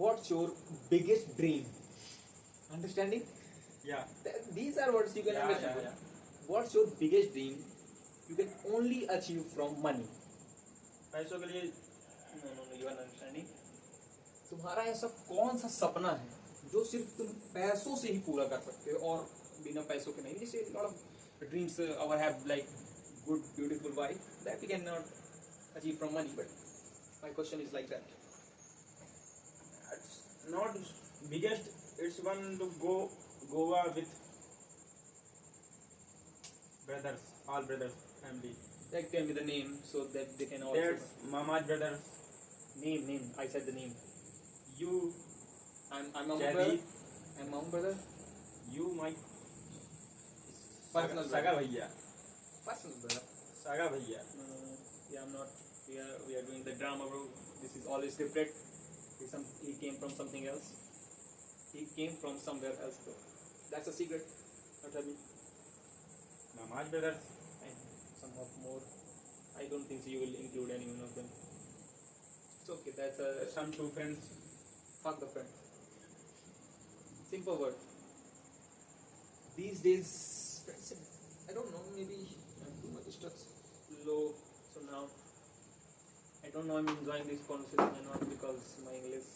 what's your biggest dream? Understanding? Yeah. These are words you can Yeah, understand. yeah, yeah. What's your biggest dream you can only achieve from money? पैसों के लिए no, you are understanding. तुम्हारा ऐसा कौन सा सपना है जो सिर्फ तुम पैसों से ही पूरा कर सकते हो और बिना पैसों के नहीं? जैसे lot of dreams our have like good beautiful wife that we cannot achieve from money, but my question is like that. It's not biggest. It's one to go Goa with brothers, all brothers, family. Like tell me the name so that they can also That's Mama's brothers. name. I said the name. You, I'm Mama Jaideep. brother. I'm Mama brother. you, my Personal Saga भैया. Personal brother. Saga भैया. Yeah, I'm not. We are doing the drama, bro. This is all scripted. He came from something else. He came from somewhere else, bro. That's a secret. Not tell me. Mama's brothers. And some of more. I don't think so you will include any one of them. It's okay. That's a Some two friends. fuck the friend. Simple word. These days, friendship. I don't know. Maybe I'm too much stress low. So now, I don't know. I'm enjoying this conversation and not because my English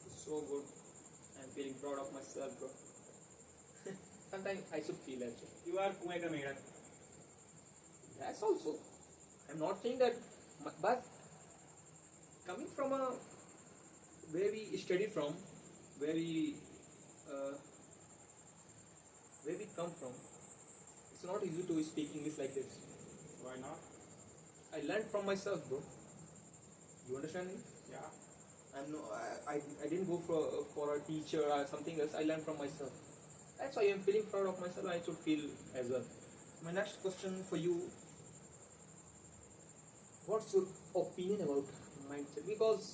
is so good. I'm feeling proud of myself, bro. Sometimes I should feel actually. You are कुएं का मेढक. That's also. I'm not saying that, but coming from a where we studied from, where we come from, it's not easy to speak English like this. Why not? I learned from myself, bro. You understand me? Yeah. I didn't go for a teacher or something else. I learned from myself. That's why I'm feeling proud of myself. I should feel as well. My next question for you: what's your opinion about mindset? Because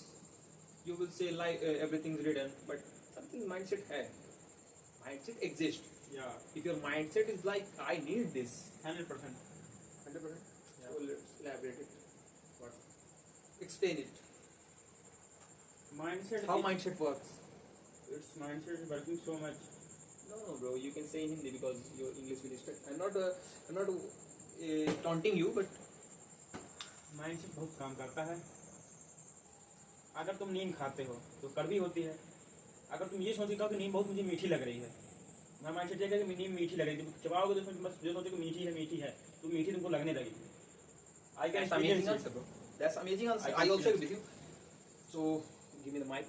you will say like everything's written, but something mindset hai. Mindset exists. Yeah. If your mindset is like I need this, 100%. 100%. Yeah. So let's elaborate it. What? Explain it. Mindset. How mindset works? Its mindset is working so much. No, bro. You can say in Hindi because your English will start. I'm not taunting you, but mindset बहुत काम करता है. अगर तुम नीम खाते हो तो कड़वी होती है. अगर तुम ये सोच के कि नीम बहुत मुझे मीठी लग रही है, मैं माइंडसेट ये है कि नीम मीठी लग रही है, चबाओगे तो उसमें बस जो सोचो कि मीठी है तो मीठी तुमको लगने लगेगी. I can that's amazing answer, bro. That's amazing answer. I also agree with you. So give me the mic.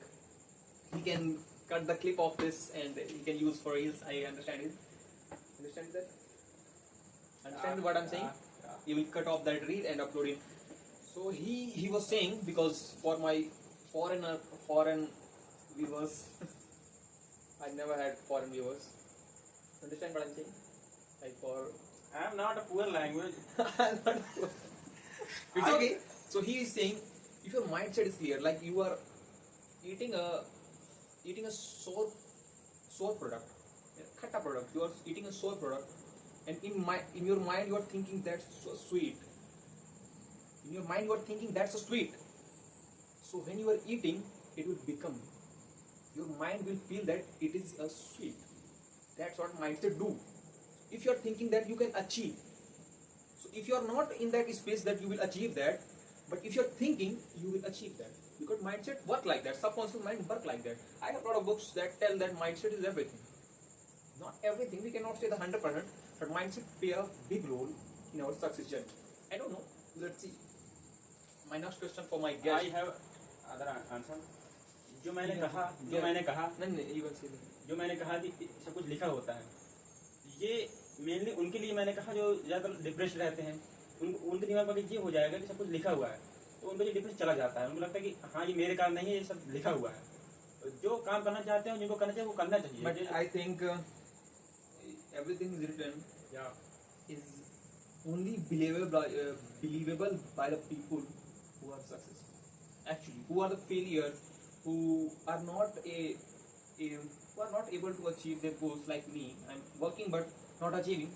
He can cut the clip of this and he can use for reels. I understand it. Understand that? Understand what I'm saying? He will cut off that reel and upload it. So he was saying, because for my foreign viewers, I never had foreign viewers. Understand what I'm saying? Like for I am not a poor language. it's okay. So he is saying, if your mindset is clear, like you are eating a sour product, khatta product. You are eating a sour product, and in your mind you are thinking that's so sweet. In your mind you are thinking that's so sweet. So when you are eating, it will become. Your mind will feel that it is a sweet. That's what mindset do. If you are thinking that you can achieve, so if you are not in that space that you will achieve that, but if you are thinking, you will achieve that. Because mindset work like that, subconscious mind work like that. I have a lot of books that tell that mindset is everything. Not everything, we cannot say the 100%, but mindset play a big role in our success journey. I don't know, let's see. My next question for my guest. I have other answer. जो मैंने कहा नहीं, you can say that. जो मैंने कहा कि सब कुछ लिखा होता है, ये मेनली उनके लिए मैंने कहा जो ज़्यादातर डिप्रेशन रहते हैं. उनके दिमाग में ये हो जाएगा कि सब कुछ लिखा हुआ है, तो उनका जो डिप्रेशन चला जाता है. उनको लगता है कि हाँ ये मेरे काम नहीं है, ये सब लिखा हुआ है. जो काम करना चाहते हैं, जिनको करना चाहिए वो करना चाहिए. But I think everything is written is only believable by the people who are successful. Actually, who are the failures, who are not who are not able to achieve their goals like me. I'm working but not achieving.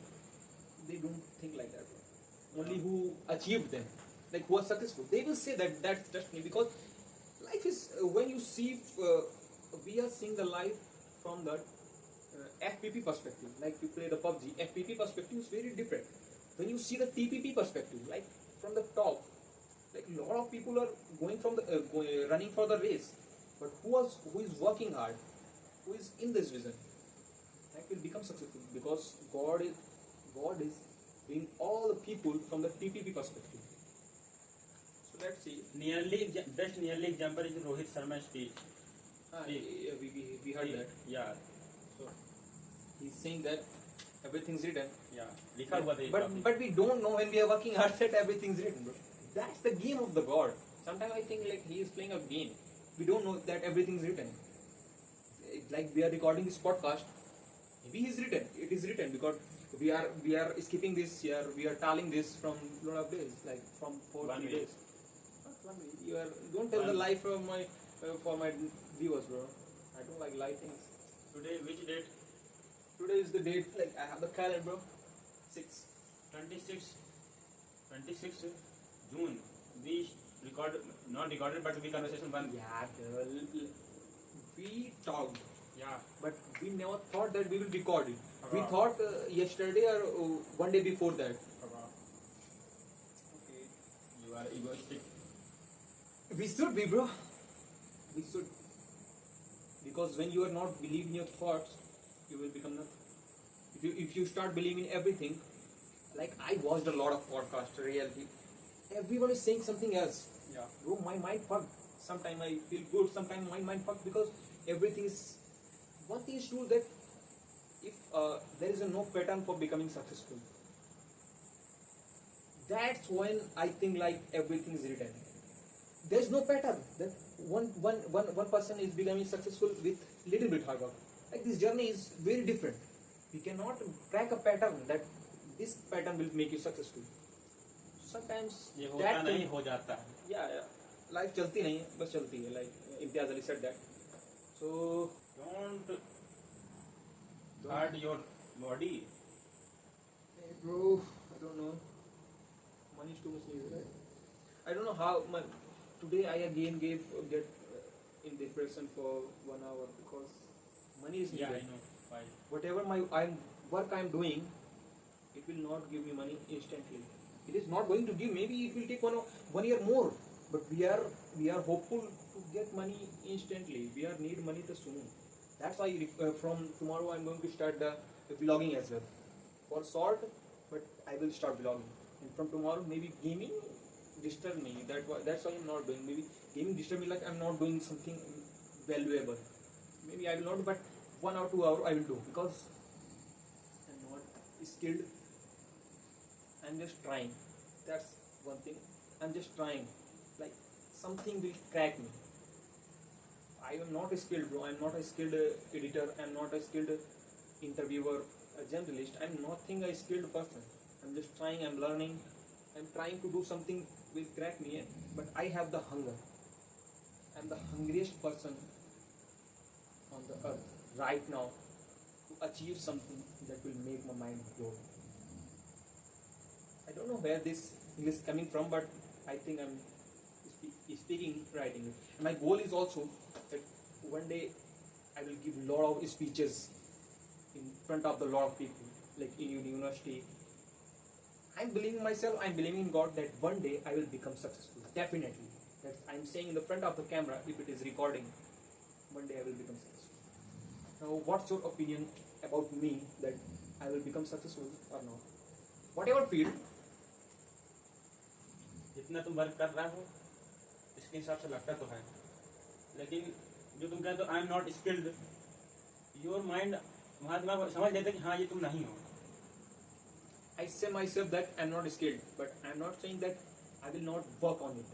They don't think like that. Only who achieved them, like who are successful, they will say that that's just me. Because life is when you see we are seeing the life from the FPP perspective. Like you play the PUBG, FPP perspective is very different. When you see the TPP perspective, like from the top, like a lot of people are going from the running for the race, but who is working hard, who is in this vision, that will become successful because God is bringing all the people from the TPP perspective. So let's see. best nearly example is Rohit Sharma's speech. Yeah, we heard that. Yeah. So he's saying that everything's written. Yeah. लिखा हुआ था ये But topic. but we don't know when we are working hard that everything's written, bro. That's the game of the God. Sometimes I think like he is playing a game. We don't know that everything's written. Like we are recording this podcast. Maybe he's written. It is written because we are skipping this here. We are tallying this from lot of days, like from 4 1 3 week. days. Not 1 week. You are don't tell the lie from my for my viewers, bro. I don't like lie things. Today, which date? Today is the date. Like I have the calendar, bro. 6. 26 June. We not recorded, but we conversation one. Yeah, we talked, Yeah. but we never thought that we will record it. We Wow. thought yesterday or one day before that. Okay. You are egoistic. We should be, bro. We should. Because when you are not believing your thoughts, you will become nothing. If you start believing everything, like I watched a lot of podcasts, really. Everyone is saying something else. Yeah. Bro, my mind fucked. Sometimes I feel good, sometimes my mind fucked because everything is. One thing is true that if there is no pattern for becoming successful, that's when I think like everything is written. There's no pattern. That one person is becoming successful with little bit hard work. Like this journey is very different. We cannot crack a pattern that this pattern will make you successful. Sometimes ये होता that नहीं thing- हो जाता है. yeah, life चलती नहीं है, बस चलती है. Like Imtiaz Ali said that. So Don't hurt your body. hey bro, I don't know. Money is too much needed, right? I don't know how. Today I again get in depression for 1 hour because money is Yeah, I needed. know. Why? Whatever work I'm doing, it will not give me money instantly. It is not going to give. Maybe it will take 1 year more. But we are hopeful to get money instantly. We need money the soon. That's why from tomorrow I'm going to start the vlogging as well. For short, but I will start vlogging. And from tomorrow maybe gaming disturb me. That's why I'm not doing. Maybe gaming disturb me like I'm not doing something valuable. Maybe I will not, but 1 or 2 hours I will do because I'm not skilled. I'm just trying. That's one thing. I'm just trying. Like something will crack me. I am not a skilled, bro. I'm not a skilled editor. I'm not a skilled interviewer, a journalist. I'm nothing a skilled person. I'm just trying. I'm learning. I'm trying to do something will crack me in. But I have the hunger. I'm the hungriest person on the earth right now to achieve something that will make my mind blow. I don't know where this English is coming from, but I think I'm speaking right English. And my goal is also that one day I will give a lot of speeches in front of a lot of people, like in university. I'm believing myself, I'm believing in God that one day I will become successful. Definitely. That I'm saying in the front of the camera, if it is recording, one day I will become successful. Now, what's your opinion about me that I will become successful or not? Whatever field, जितना तुम work कर रहा हो इसके हिसाब से लगता तो है, लेकिन जो तुम कहते हो I am not skilled, your mind वहाँ दिमाग समझ लेते कि हाँ ये तुम नहीं हो. I say myself that I'm not skilled, but I'm not saying that I will not work on it.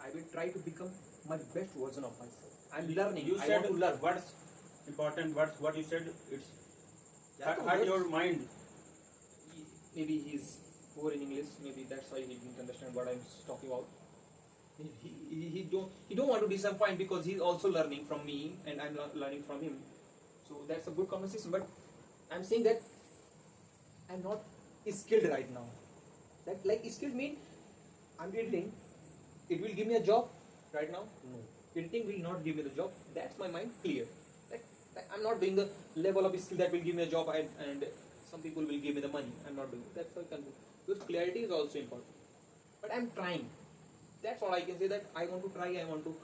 I will try to become my best version of myself. I'm learning. You I said want to learn. what's important, what you said, it's Yeah, hurt your mind. Maybe he's poor in English. Maybe that's why he didn't understand what I'm talking about. He don't want to disappoint because he's also learning from me and I'm learning from him. So that's a good conversation. But I'm saying that I'm not skilled right now. That like skilled mean I'm editing. It will give me a job right now? No. editing will not give me the job. That's my mind clear. Like I'm not doing the level of skill that will give me a job, and some people will give me the money. I'm not doing that's why because clarity is also important. But I'm trying. That's all I can say. That I want to try. I want to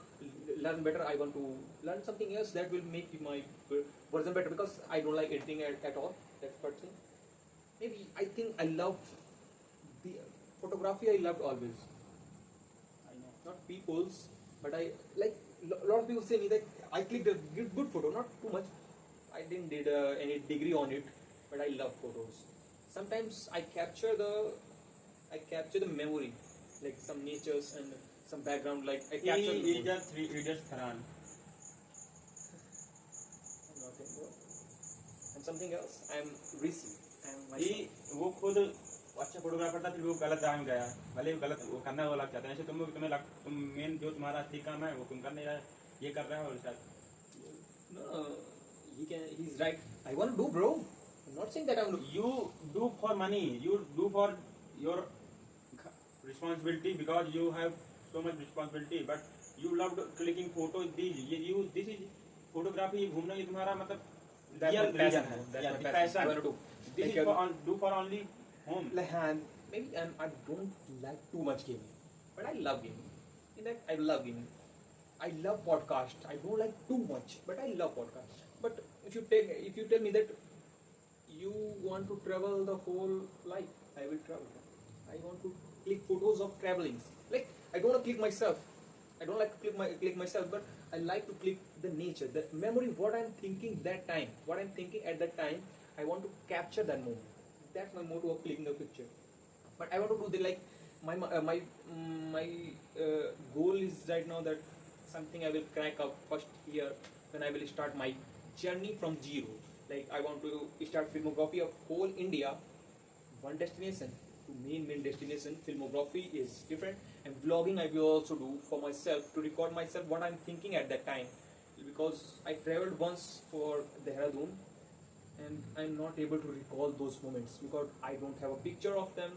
learn better. I want to learn something else that will make my version better. Because I don't like editing at all. That's first thing. Maybe I think I love the photography. I loved always. I know. Not people's, but I like. Lot of people say me that I clicked a good photo. Not too much. I didn't did any degree on it, but I love photos. Sometimes I capture the memory, like some natures and some background. Like I capture. He the is a Three Idiots Farhan. I'm not in bro. And something else. I'm Risi. I'm ये myself. वो खुद अच्छा photographer था, फिर वो गलत राह में गया, भले वो गलत वो करना वाला चाहते हैं। ऐसे तुम मेन जो तुम्हारा असली काम है वो तुम कर नहीं रहे, ये कर रहे हो। और शायद No, he's right. I want to do, bro. I'm not saying that I'm. you do for money, you do for your responsibility, because you have so much responsibility, but you love clicking photos. This is photography, घूमना ये तुम्हारा मतलब That's real my passion, reason है, bro. That's yeah, my the passion. I passion. want to do. This Like, is for do for only home. Like, maybe I don't like too much gaming, but I love gaming. In that, I love gaming. I love podcast. I don't like too much, but I love podcast. But if you tell me that you want to travel the whole life, I will travel. I want to click photos of travelings. Like I don't want to click myself. I don't like to click myself, but I like to click the nature, the memory, what I'm thinking that time, what I'm thinking at that time. I want to capture that moment. That's my motto of clicking a picture. But I want to do the like my goal is right now that something I will crack up first year when I will start my journey from zero. Like I want to start filmography of whole India, one destination to main destination. Filmography is different, and vlogging I will also do for myself to record myself what I'm thinking at that time. Because I traveled once for Dehradun, and I'm not able to recall those moments because I don't have a picture of them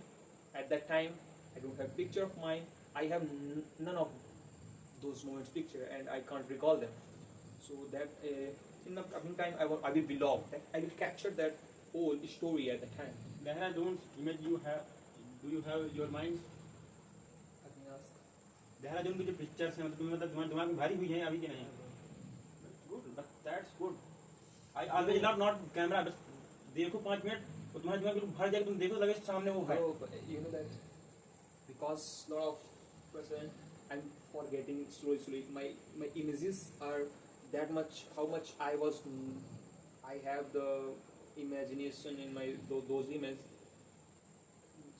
at that time. I don't have picture of mine. I have none of those moments picture, and I can't recall them. So that in the coming time, I will vlog. That I will capture that whole story at the time. Dehradun image you have, do you have your mind? Let me ask. Dehradun की जो pictures हैं मतलब तुम्हें मतलब तुम्हारे दिमाग में भारी हुई हैं अभी कि नहीं? Good, that's good. I always love not camera, बस देखो 5 मिनट और तुम्हारे दिमाग बिल्कुल भर जाएगा, तुम देखो लगे सामने वो है। Bro, you know that because lot of person I'm forgetting slowly. My images are that much. How much I have the imagination in my those images.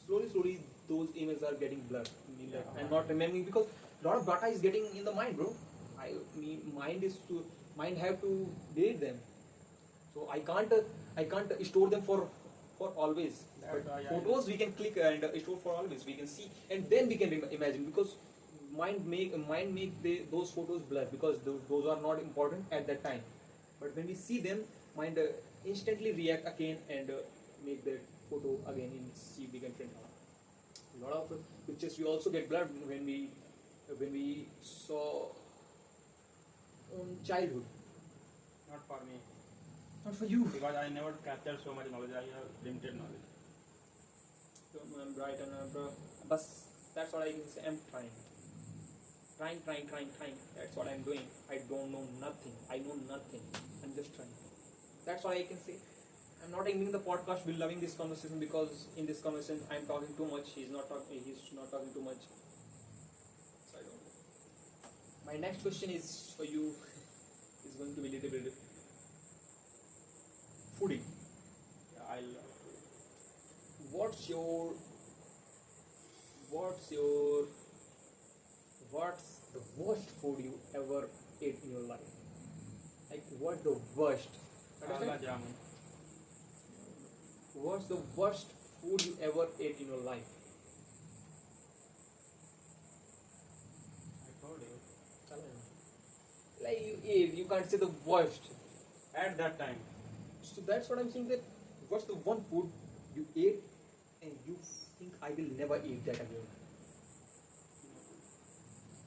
Slowly those images are getting blurred. I mean, like, I'm not remembering because lot of data is getting in the mind, bro. Mind have to delete them. So I can't store them for always. But photos we can click and store for always. We can see and then we can imagine because mind make those photos blur because those are not important at that time. But when we see them, mind instantly react again and make that photo again in see we can print out. A lot of pictures we also get blurred when we saw on childhood. Not for me, Not for you. because I never captured so much knowledge. I have limited knowledge. I'm bright and but that's what I can say. I'm trying. That's what I'm doing. I don't know nothing. I know nothing. I'm just trying. That's what I can say. I'm not ending the podcast. We're loving this conversation because in this conversation I'm talking too much. He's not talking too much. So I don't know. My next question is for you. Is going to be a little bit foodie. Yeah, I love What's the worst food you ever ate in your life? Like what's the worst? Kala jamun. What's the worst food you ever ate in your life? I told you. Like you ate, you can't say the worst. At that time, So that's what I'm saying. That what's the one food you ate and you think I will never eat that again?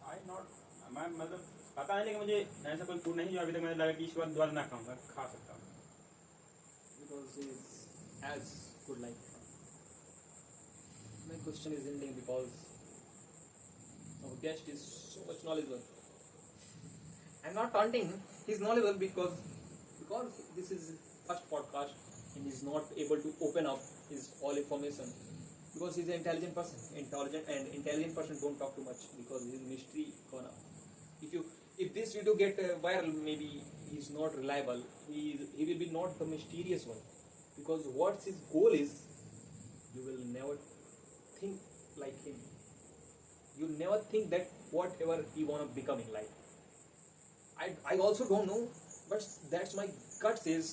I not my mother पता है, लेकिन मुझे ऐसा कोई food नहीं जो अभी तक मुझे लगा कि इसके बाद दोबारा ना खाऊंगा, खा सकता हूँ। Because he has good life. My question is ending because our guest is so much knowledgeable. I'm not taunting him. He's knowledgeable because this is first podcast and he's not able to open up his all information because he's an intelligent person. Intelligent person don't talk too much because his mystery gone up. If this video get viral, maybe he's not reliable. He will be not the mysterious one because what his goal is, you will never think like him. You never think that whatever he wanna become in life. I also don't know, but that's my gut says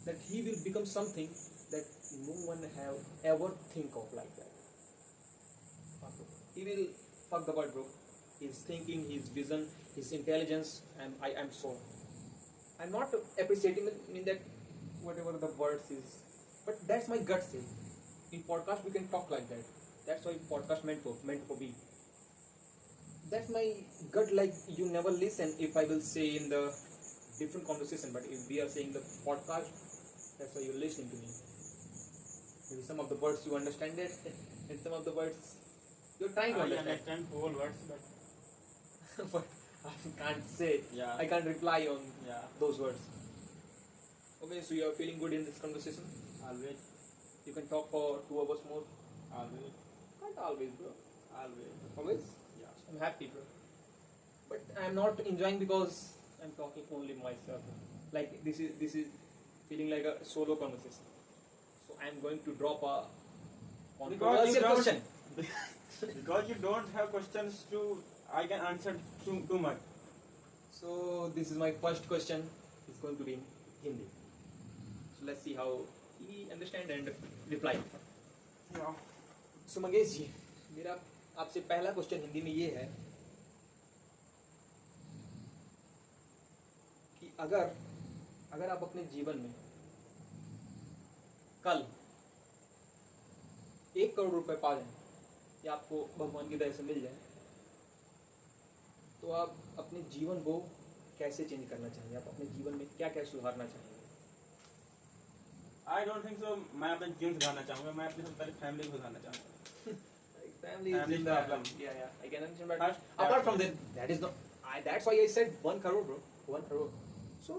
that he will become something that no one have ever think of like that. He will fuck the world, bro. His thinking, his vision, his intelligence, and I'm so. I'm not appreciating in that whatever the words is, but that's my gut say. In podcast we can talk like that. That's why podcast meant for me. That's my gut. Like you never listen if I will say in the different conversation, but if we are saying the podcast, that's why you're listening to me. Maybe some of the words you understand it, and some of the words you're trying to I understand. understand whole words, but But I can't say. Yeah. I can't reply on yeah, those words. Okay, so you are feeling good in this conversation. always, You can talk for 2 hours more. always, Can't always, bro. always. Always. Yeah. I'm happy, bro. But I'm not enjoying because I'm talking only myself. Like this is feeling like a solo conversation. So I'm going to drop a Because you controversial don't- question. Because you don't have questions to, I can answer too much. So this is my first question. It's going to be in Hindi. So let's see how he understand and reply. Yeah. So Mangesh जी, मेरा आपसे पहला question Hindi में ये है कि अगर आप अपने जीवन में कल 1 करोड़ रुपए पा जाएं या आपको भगवान की दया से मिल जाए तो आप अपने जीवन को कैसे चेंज करना चाहेंगे? आप अपने जीवन में क्या क्या सुधारना चाहेंगे? I don't think so. मैं अपने जीवन सुधारना चाहूँगा, मैं अपने सबसे पहले फैमिली को सुधारना चाहूँगा. Family Family is the problem. Yeah, I can understand. But First, apart from that, that is not. That's why I said 1 crore, bro. 1 crore. So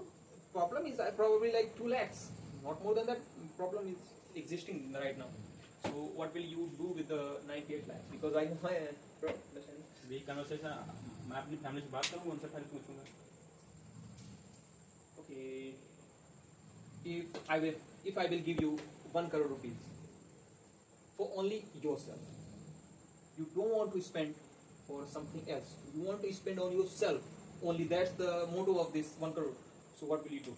problem is probably like 2 lakhs. Not more than that. Problem is existing right now. So what will you do with the 98 lakhs? Because I know my bro. Understanding. भी conversation मैं अपनी family से बात करूँगा, उनसे पहले पूछूंगा. Okay. If I will give you 1 crore rupees for only yourself, you don't want to spend for something else. You want to spend on yourself only. That's the motto of this 1 crore. So what will you do?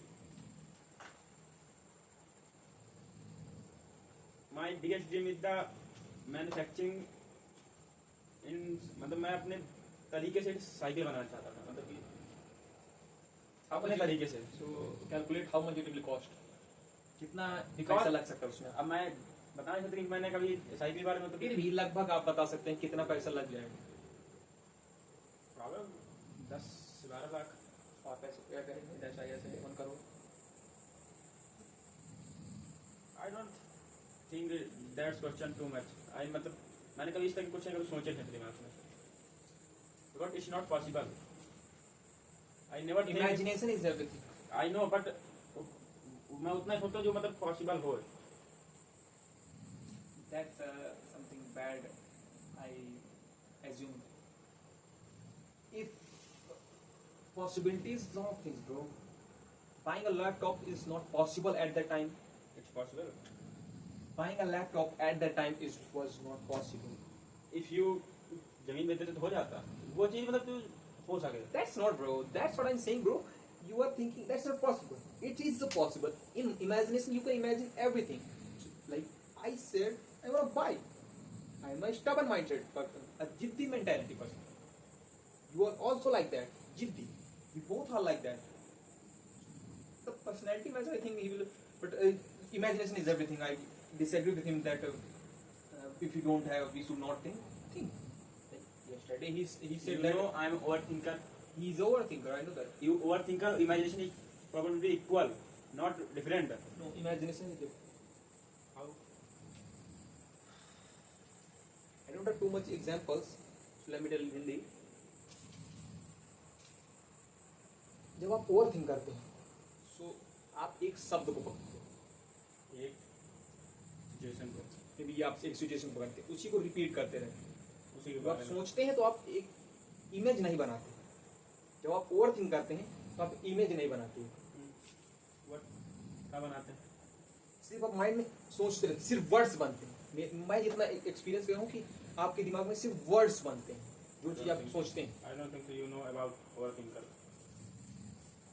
My biggest dream is the manufacturing in, मतलब मैं अपने तरीके से cycle बनाना चाहता था, मतलब कि अपने तरीके से. So calculate how much it will cost. कितना Because- पैसा लग सकता है उसमें? अब मैं बता नहीं सकता कि मैंने कभी साइकिल के बारे में तो फिर भी लगभग आप बता सकते हैं कितना पैसा लग जाएगा? प्रॉब्लम 10-12 लाख. आप ऐसे क्या करेंगे? ऐसे 1 crore. I don't think that's question too much. I मतलब मैंने कभी इस तरह के क्वेश्चन कभी सोचे नहीं थे दिमाग में. Because it's not possible. I never think. Imagination is everything. I know, but मैं उतना सोचता हूँ जो मतलब पॉसिबल हो. That's something bad, I assume. If possibilities, lot of things, bro. Buying a laptop is not possible at that time. It's possible. Buying a laptop at that time was not possible. If you जमीन बेचते तो हो जाता. वो चीज मतलब तू हो सके. That's not, bro. That's what I'm saying, bro. You are thinking that's not possible. It is possible. In imagination, you can imagine everything. Like I said, I want to buy. I'm a stubborn mindset person, a jiddi mentality person. You are also like that, jiddi. We both are like that. The personality match, I think he will. But imagination is everything. I disagree with him that if you don't have, we should not think. Think. Like yesterday, he You said that. know I'm overthinker. He's overthinker. I know that. You overthinker, imagination is probably equal, not different. No, imagination is different. How? I don't have too much examples. So let me tell you in Hindi. जब आप over think करते हैं सो आप एक शब्द को पकड़ते हैं, एक सिचुएशन को, मे बी आप एक सिचुएशन को पकड़ते हैं, उसी को रिपीट करते रहते हैं. उसी के जब आप बारे में सोचते हैं तो आप एक इमेज नहीं बनाते. जब आप ओवर थिंक करते हैं तो आप इमेज नहीं बनाते. what क्या बनाते हैं? सिर्फ आप माइंड में सोचते रहते, सिर्फ वर्ड्स बनते हैं. मैं जितना एक्सपीरियंस किया हूँ कि आपके दिमाग में सिर्फ वर्ड्स बनते हैं, जो चीज आप सोचते हैं. I don't think so you know about overthinker.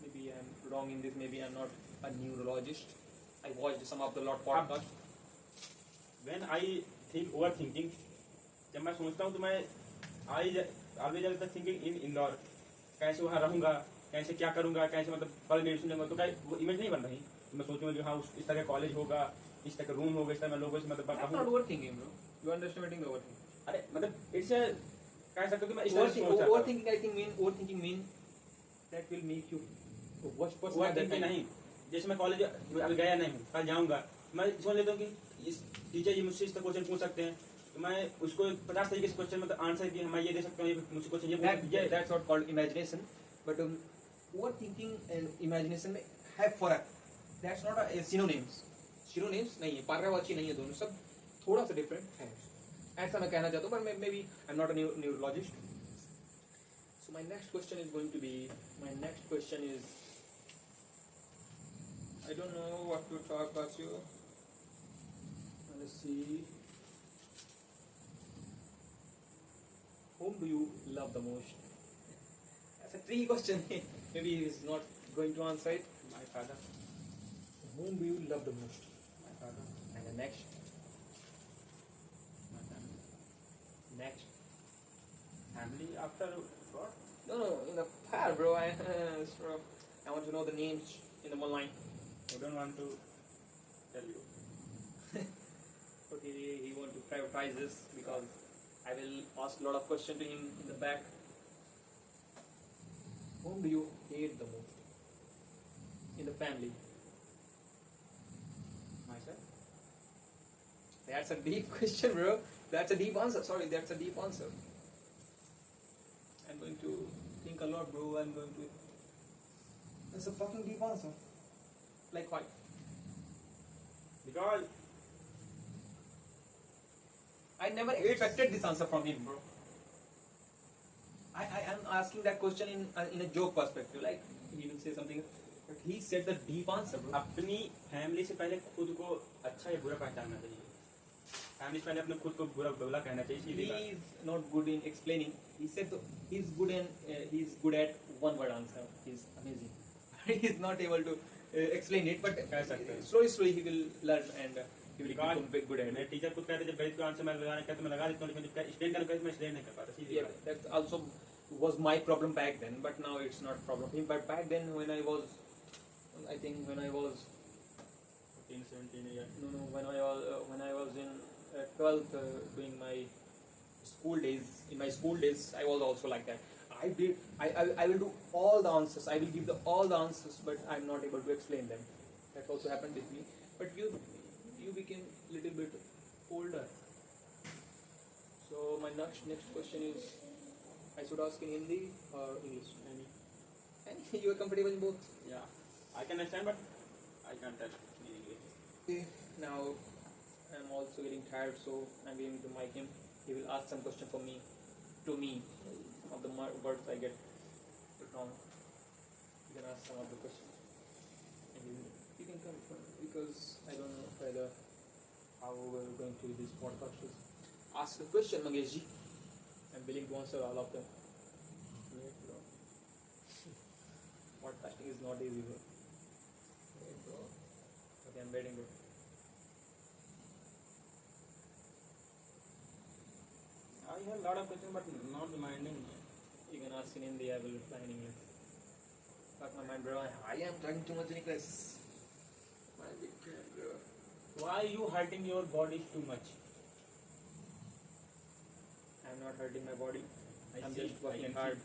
Maybe I'm wrong in this. Maybe I'm not a neurologist. I watched some of the lot podcast. When I think overthinking, जब मैं सोचता हूँ तो मैं आगे जाकर थिंकिंग इन इंदौर, कैसे वहाँ रहूँगा, कैसे क्या करूँगा, कैसे मतलब पढ़ मेडिसिन लूँगा, तो क्या वो इमेज नहीं बन रही. तो मैं सोचूंगा कि हाँ इस तरह कॉलेज होगा, इस तरह का रूम होगा, इस तरह मैं लोगों से मतलब That's not overthinking, bro. You are underestimating the overthinking. अरे मतलब इट्स कह सकते हो कि मैं इस तरह से सोच रहा हूँ. Overthinking mean that will make you the worst person at that overthinking time. नहीं. जैसे मैं कॉलेज अभी गया नहीं हूँ, कल जाऊँगा, मैं सोच लेता हूँ कि इस टीचर जी मुझसे इस तरह क्वेश्चन पूछ सकते हैं, तो मैं उसको 50 तरीके से क्वेश्चन मतलब आंसर कि मैं ये दे सकता हूँ, ये मुझसे क्वेश्चन ये That's not called imagination. But overthinking and imagination में है फर्क. That's not a synonyms. Synonyms नहीं है, पर्यायवाची नहीं है, दोनों सब थोड़ा सा डिफरेंट है. ऐसा मैं कहना चाहता हूँ, but maybe I'm not a neurologist. So my next question is going to be, I don't know what to talk about you. Let's see. Whom do you love the most? That's a tricky question. Maybe he is not going to answer it. My father. Whom do you love the most? My father. And the next. My family. Next. Family after what? No, in the file, bro. I want to know the names in the one line. I don't want to tell you. Okay, he want to prioritize this because I will ask a lot of questions to him in the back. Whom do you hate the most in the family? Myself. That's a deep question, bro. That's a deep answer. Sorry, that's a deep answer. I'm going to think a lot, bro. That's a fucking deep answer. Like why? Because I never expected this answer from him, bro. I am asking that question in a joke perspective, like he will say something, but he said the deep answer, bro. अपनी family से पहले खुद को अच्छा या बुरा पहचानना चाहिए. फैमिली से पहले अपने खुद को बुरा बुरा कहना चाहिए. सीधी He बात. is not good in explaining. He said he's good at one word answer. He's amazing. He's not able to explain it, but कह सकते हैं. slowly he will learn and he will Because become good at मैं it. Teacher खुद कहते जब गणित का answer मैं लगाने कहते मैं लगा देता हूँ, लेकिन जब एक्सप्लेन करना कहते मैं एक्सप्लेन नहीं कर पाता. सीधी Yeah, बात. that also was my problem back then, but now it's not problem. But back then when I was 15, 17 years. when I was in 12th doing my school days. In my school days, I was also like that. I will do all the answers. I will give all the answers, but I'm not able to explain them. That also happened with me. But you became little bit older. So my next question is, I should ask in Hindi or English? And you are comfortable in both. Yeah, I can understand, but I can't tell in English. Okay, now I'm also getting tired, so I'm going to mic him. He will ask some question to me. Some of the words I get wrong. You can ask some of the questions. And you can come because I don't know whether how we're going to this podcast is. Ask the question, Mangesh ji. I'm willing to answer all of them. Wait, bro. Podcasting is not easy, bro. Wait, bro. Okay, I'm waiting, bro. I have a lot of questions, but not reminding. You can ask in Hindi, I will reply in English. Fuck my mind, bro. I am talking too much in English. My big fan, bro. Why are you hurting your body too much? I'm not hurting my body. I'm see, just I working can hard.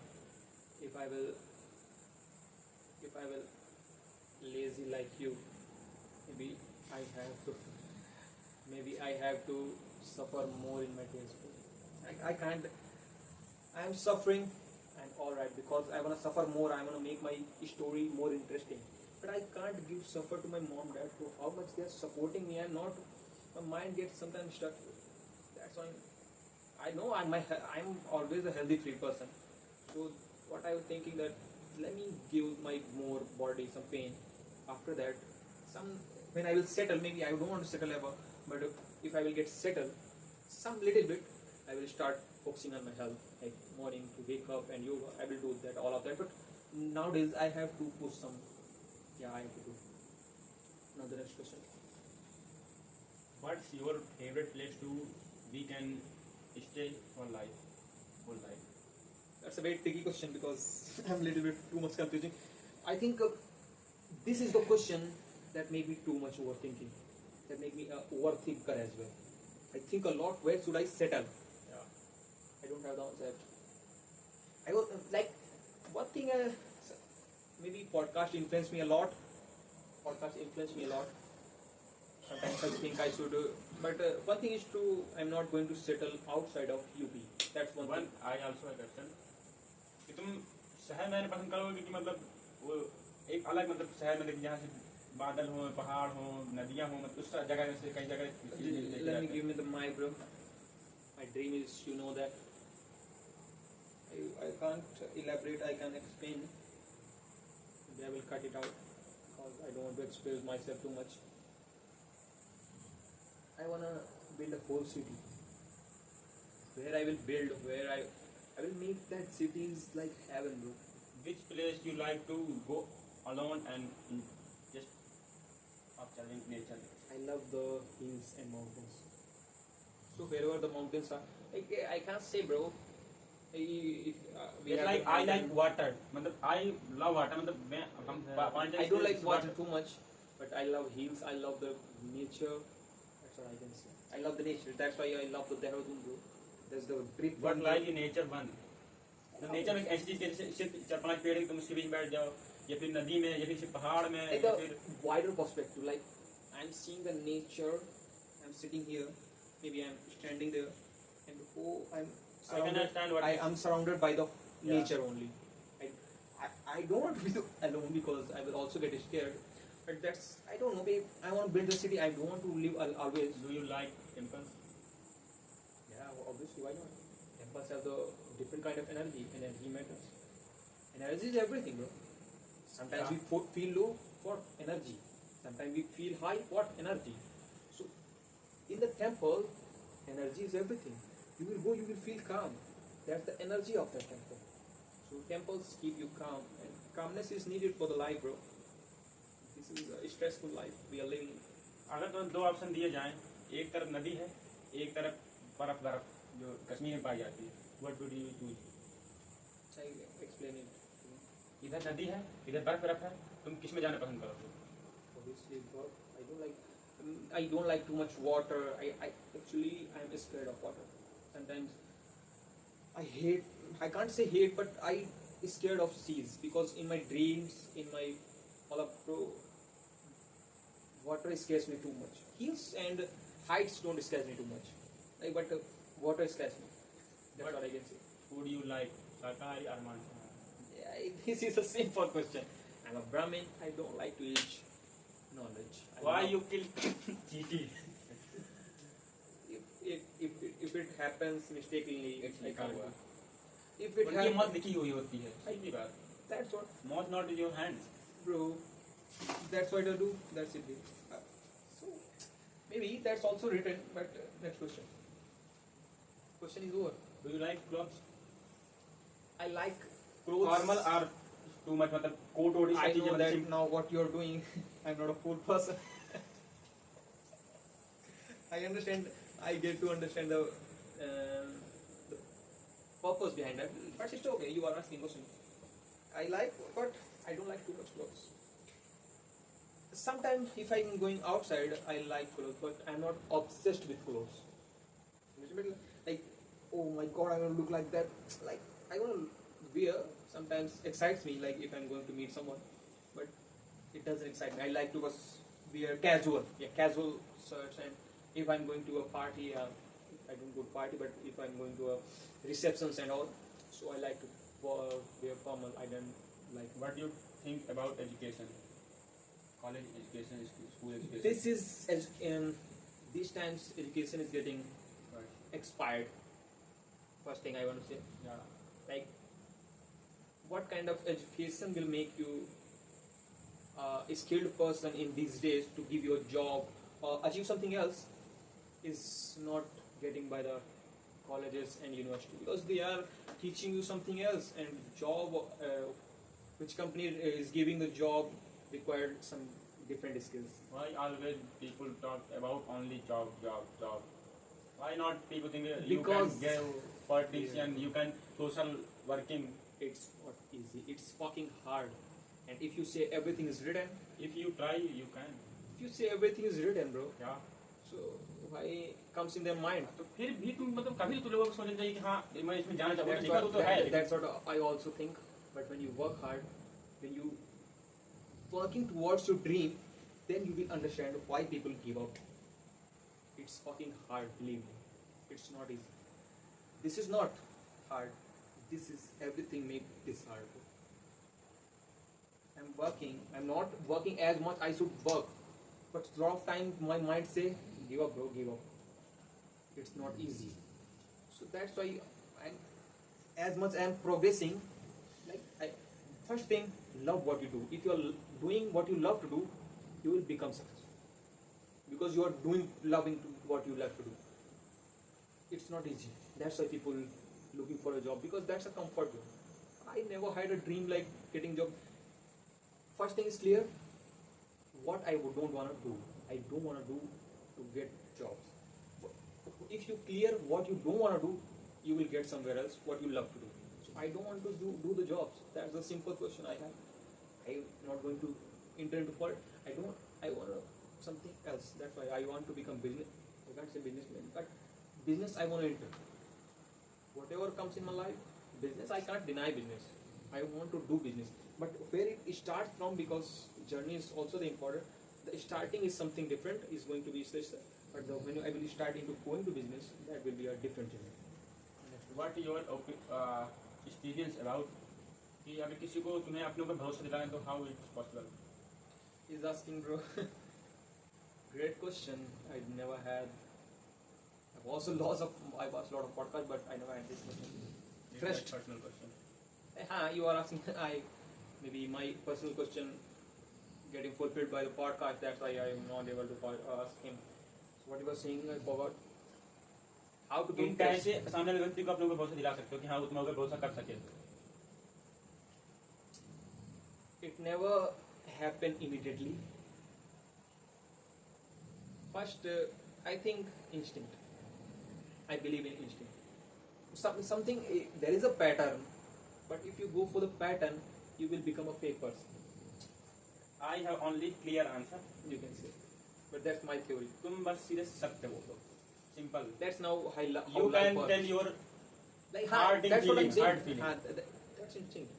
if I will if I will lazy like you, maybe I have to maybe I have to suffer more in my days. I can't. I am suffering. I'm alright because I wanna suffer more. I wanna make my story more interesting. But I can't give suffer to my mom, dad. So how much they are supporting me? I'm not. My mind gets sometimes stuck. That's why I know I'm always a healthy free person. So what I was thinking that let me give my more body some pain. After that, some when I will settle, maybe I don't want to settle ever, but if I will get settled, some little bit, I will start focusing on my health, like morning to wake up and yoga. I will do that, all of that. But nowadays I have to push some. Yeah, I have to do. Now the next question. What's your favorite place to we can stay for life, whole life? That's a very tricky question because I'm a little bit too much confusing. I think this is the question that made me too much overthinking. That made me overthinker as well. I think a lot. Where should I settle? Yeah. I don't have the answer. I was like one thing. Maybe podcast influenced me a lot. Podcast influenced me a lot. Sometimes I think I should, but one thing is true. I'm not going to settle outside of UP. That's one One thing. I also have question कि तुम शहर में रहना पसंद करोगे कि मतलब वो एक अलग मतलब शहर में जहाँ से बादल हो, पहाड़ हो, नदियाँ हो, मतलब उस जगह से कई जगह Let me give me the my bro. My dream is, you know that. I can't elaborate. I can explain. Maybe I will cut it out because I don't want to expose myself too much. I wanna build a whole city where I will build, where I will make that cities like heaven, bro. Which place you like to go alone and just observing nature? I love the hills and mountains. So wherever the mountains are, I can't say, bro. If we It's have like the I like mountain- water. मतलब I love water. मतलब मैं हम पानी I don't like water too much, but I love hills. I love the nature. That's what I can say. I love the nature. That's why I love the Dehradun, bro. That's the trip. What like in nature one? तो nature में एक ऐसी चीज है जैसे चार पांच पेड़ है तुम उसके बीच में बैठ जाओ या फिर नदी में या फिर किसी पहाड़ में Like या the फिर wider perspective. Like I'm seeing the nature. I'm sitting here. Maybe I'm standing there, and oh, I'm I can understand what I am surrounded by the Yeah. nature only. I don't want to be alone because I will also get scared. But that's I don't know, babe. I want to build the city. I don't want to live always. do you like temples? Yeah, obviously, why not? Temples have the different kind of energy. Energy matters. Energy is everything, bro. Sometimes Yeah. we feel low for energy. Sometimes we feel high for energy. So, in the temple, energy is everything. You will go, you will feel calm. That's the energy of the temple. So, temples keep you calm, and calmness is needed for the life, bro. This is a stressful life we are living. अगर तो दो option दिए जाएं एक तरफ नदी है एक तरफ बर्फ जो कश्मीर में पाई जाती है what would you choose I explain it. इधर नदी है इधर बर्फ है तुम किस में जाना पसंद करोगे Obviously, God, I don't like too much water. I actually I'm scared of water. Sometimes I can't say hate, but I scared of seas because in my dreams, in my all of bro, water scares me too much. Hills and heights don't scare me too much. Like, but water scares me. That's what I can say. would you like शाकाहारी और मांसाहारी Yeah, this is a simple question. I'm a Brahmin. I don't like to eat non-veg. I why love- you kill चींटी if it happens mistakenly, It's I लिखा can't हुआ। do. If it उनकी मौत happens, लिखी हुई होती है सीधी बात that's what, मौत not in your hands bro. That's what I do. That's it. So maybe that's also written. But next question. Question is over. Do you like clothes I like clothes. Formal और too much मतलब coat वोट I know that now what you're doing. I'm not a fool person. I understand. I get to understand the purpose behind that. But it's okay. You are asking question. I like, but I don't like too much clothes. Sometimes if I'm going outside, I like clothes, but I'm not obsessed with clothes. Like, oh my god, I want to look like that. Like, I want to wear sometimes excites me, like if I'm going to meet someone, but it doesn't excite me. I like to wear casual, yeah, casual shirts, and if I'm going to a party, I don't go to party, but if I'm going to a receptions and all, so I like to wear formal. I don't like. What do you think about education? College education, school education. This is as in these times education is getting Right. expired. First thing I want to say, Yeah. like, what kind of education will make you a skilled person in these days to give you a job or achieve something else is not getting by the colleges and university, because they are teaching you something else, and job which company is giving the job required some different skills. Why always people talk about only job, job, job? Why not people think that Because- you can get politician, you can social working? It's not easy, it's fucking hard, and if you say everything is written, If you try, you can. if you say everything is written, bro, Yeah. so why comes in their mind? तो फिर भी तुम मतलब कभी तो लोगों को सोचना चाहिए कि हाँ मैं इसमें जाना चाहूँगा, That's लिखा what, तो है. that's what I also think. But when you work hard, when you working towards your dream, then you will understand why people give up. It's fucking hard, believe me. It's not easy. This is not hard. This is everything make this hard. I'm working. I'm not working as much I should work. But a lot of time my mind say, give up, bro, give up. It's not easy. So that's why I'm as much I'm progressing, like first thing, love what you do. If you are doing what you love to do, you will become successful, because you are doing loving to what you love to do. It's not easy. That's why people looking for a job, because that's a comfort zone. I never had a dream like getting job. First thing is clear what I don't want to do. I don't want to do to get jobs. If you clear what you don't want to do, you will get somewhere else what you love to do. So I don't want to do the jobs. That's the simple question I have. I'm not going to enter into politics. I want something else. That's why I want to become business. I can't say businessman, but business I want to enter. Whatever comes in my life, business, I can't deny business. I want to do business. But where it starts from, because journey is also the important. The starting is something different, is going to be such, but when I will start into going to business, that will be a different journey. What your experience about कि अगर किसी को तुम्हें अपने ऊपर भरोसा दिलाना है तो how it's possible? He's asking, bro. Great question. I never had. I've also I watched a lot of podcasts, but I never had this question. It's Fresh. a personal question. You are asking. Maybe my personal question getting fulfilled by the podcast. That's why I am not able to ask him. So what you were saying, I forgot. How to तुम gain trust. कैसे सामने वाले व्यक्ति को अपने ऊपर भरोसा दिला सकते हो कि हाँ वो तुम्हारे ऊपर भरोसा कर सके? It never happened immediately. First, I think instinct. I believe in instinct. Something, there is a pattern, but if you go for the pattern, you will become a fake person. I have only clear answer. You can say, but that's my theory. तुम बस सीधे सत्य बोलो. Simple. That's now how You life can works. tell your Like, heart that's what I'm feeling, saying. heart feeling. That's instinct.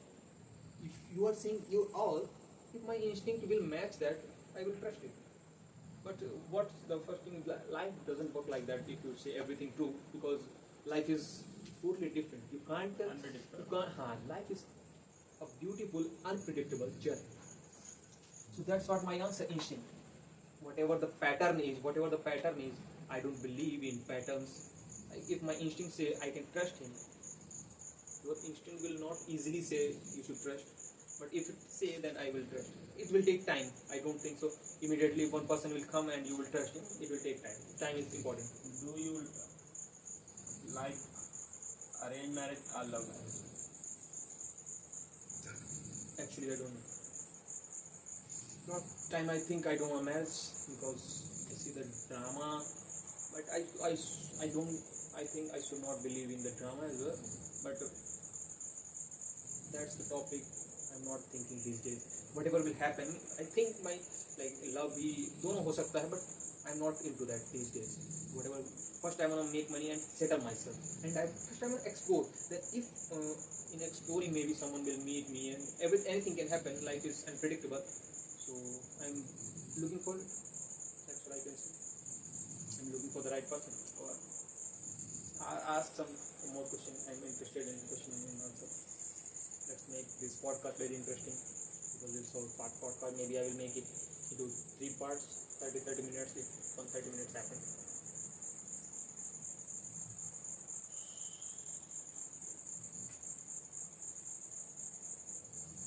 If you are saying you all, if my instinct will match that, I will trust it. But what's the first thing? Life doesn't work like that. If you say everything true, because life is totally different. You can't. Unpredictable. Life is a beautiful, unpredictable journey. So that's what my answer, instinct. Whatever the pattern is, I don't believe in patterns. Like if my instinct say I can trust him, your instinct will not easily say you should trust. But if it say, then I will trust. It will take time. I don't think so. Immediately one person will come and you will trust him. It will take time. Time is important. Do you like arranged marriage or love marriage? Actually, I don't know. Not time. I think I don't want marriage because I see the drama. But I don't. I think I should not believe in the drama as well. But that's the topic. I'm not thinking these days. Whatever will happen, I think my love भी दोनों हो सकता है, but I'm not into that these days. Whatever. First I want to make money and settle myself, and first I want to explore that if in exploring, maybe someone will meet me, and anything can happen. Life is unpredictable, so I'm looking for it. That's what I can say. I'm looking for the right person. Or ask some more question. I'm interested in question and answer. Let's make this podcast very interesting, because it's all podcast. Maybe I will make it into 3 parts, 30 minutes if 30 minutes happen.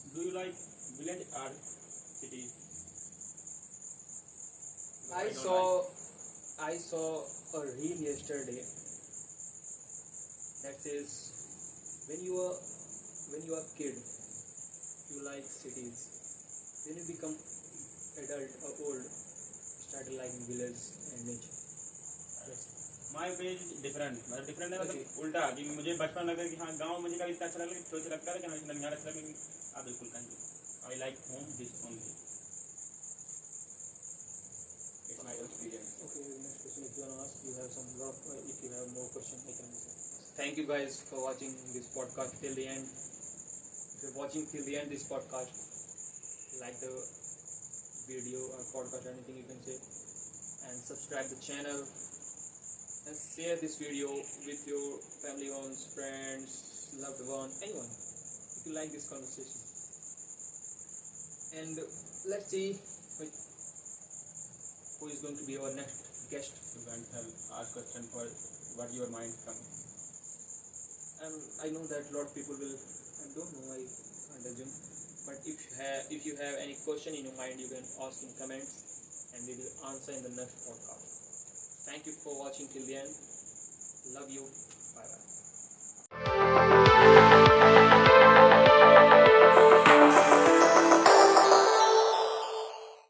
Do you like village or city? I don't saw a reel yesterday that says when you are kid you like cities, when you become adult or old you started liking village and nature. Yes. My page different मतलब different है Okay. मतलब उल्टा कि मुझे बचपन लगा कि हाँ गांव मुझे कभी इतना अच्छा लगा थोड़ा सा लगता है कि हाँ इतना यहाँ अच्छा लगा आप बिल्कुल कहीं I like home this only it's my experience Okay, next question if you want to ask, you have some lot of, if you have more question I can answer. Thank you guys for watching this podcast till the end. If you're watching till the end this podcast, like the video or podcast or anything you can say, and subscribe the channel and share this video with your family ones, friends, loved one, anyone if you like this conversation. And let's see who is going to be our next guest. You can tell ask question for what your mind come. And I know that a lot of people will, I don't know, I can't assume, but if you have any question in your mind, you can ask in comments and we will answer in the next podcast. Thank you for watching till the end. Love you.